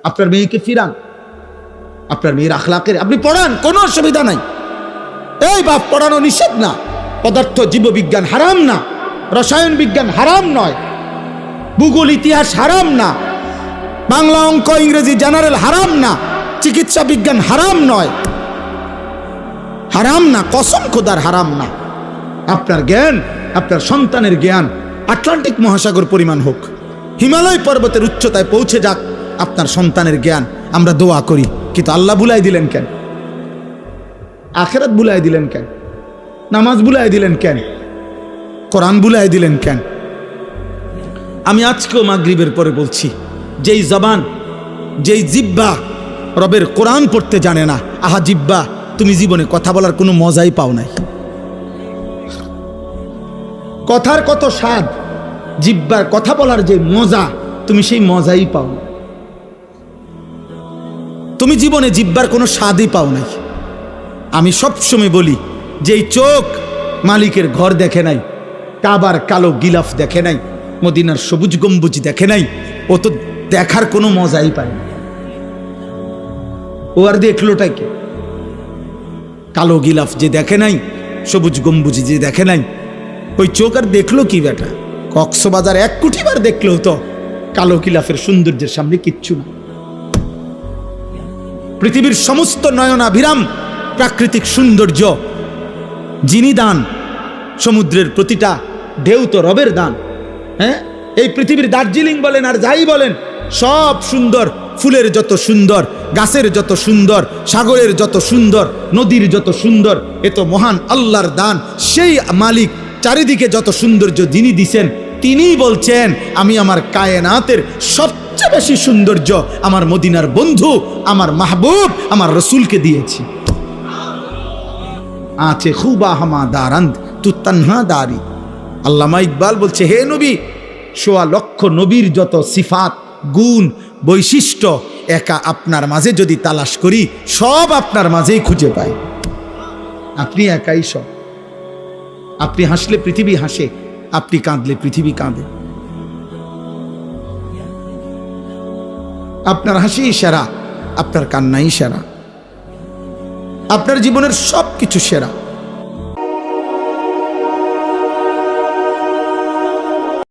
আপনার মেয়েকে ফিরান, আপনার মেয়ের আখলাকের আপনি পড়ান, কোনো অসুবিধা নাই। এই বাপ, পড়ানো নিষেধ না। পদার্থ জীববিজ্ঞান হারাম না, রসায়ন বিজ্ঞান হারাম নয়, ভূগোল ইতিহাস হারাম না, বাংলা অঙ্ক ইংরেজি জেনারেল হারাম না, চিকিৎসা বিজ্ঞান হারাম নয়, হারাম না, কসম খোদার হারাম না। আপনার জ্ঞান, আপনার সন্তানের জ্ঞান আটলান্টিক মহাসাগর পরিমাণ হোক, হিমালয় পর্বতের উচ্চতায় পৌঁছে যাক আপনার সন্তানের জ্ঞান, আমরা দোয়া করি। কিন্তু আল্লাহ বুলাই দিলেন কেন? আখিরাত বুলাই দিলেন কেন? নামাজ বুলাই দিলেন কেন? কোরআন বুলাই দিলেন কেন? আমি আজকেও মাগরিবের পরে বলছি, যেই জবান, যেই জিব্বা রবের কোরআন পড়তে জানে না, আহা জিব্বা, তুমি জীবনে কথা বলার কোনো মজাই পাও নাই। কথার কত স্বাদ, জিব্বার কথা বলার যে মজা, তুমি সেই মজাই পাও না। তুমি জীবনে জিব্বার কোনো স্বাদই পাও নাই। আমি সবসময় বলি, যেই চোখ মালিকের ঘর দেখে নাই, কাবার কালো গিলাফ দেখে নাই, মদিনার সবুজ গম্বুজ দেখে নাই, ও তো দেখার কোনো মজাই পায় না। ও আর দেখলোটাই কে? কালো গিলাফ যে দেখে নাই, সবুজ গম্বুজ যে দেখে নাই, ওই চোখ আর দেখলো কি বেটা? কক্সবাজার 1 কোটি বার দেখলেও তো কালো গিলাফের সৌন্দর্যের সামনে কিচ্ছু না। পৃথিবীর সমস্ত নয়নাভিরাম প্রাকৃতিক সৌন্দর্য যিনি দান, সমুদ্রের প্রতিটা ঢেউ তো রবের দান। হ্যাঁ, এই পৃথিবীর দার্জিলিং বলেন আর যাই বলেন, সব সুন্দর, ফুলের যত সুন্দর, গাছের যত সুন্দর, সাগরের যত সুন্দর, নদীর যত সুন্দর, এ তো মহান আল্লাহর দান। সেই মালিক চারিদিকে যত সৌন্দর্য যিনি দিছেন, তিনিই বলছেন, আমি আমার কায়নাতের সবচেয়ে বেশি সৌন্দর্য আমার মদিনার বন্ধু, আমার মাহবুব, আমার রসুলকে দিয়েছি। আছে খুবা হামা দারান্দ তু তন্হা দারি। আল্লামা ইকবাল বলছে, হে নবী, 1.25 লক্ষ নবীর যত সিফাত, গুণ, বৈশিষ্ট্য একা আপনার মাঝে যদি তালাশ করি, সব আপনার মাঝেই খুঁজে পাই। আপনি একাই সব। আপনি হাসলে পৃথিবী হাসে, আপনি কাঁদলে পৃথিবী কাঁদে। আপনার হাসি সেরা, আপনার কান্নাই সেরা, আপনার জীবনের সব কিছু সেরা।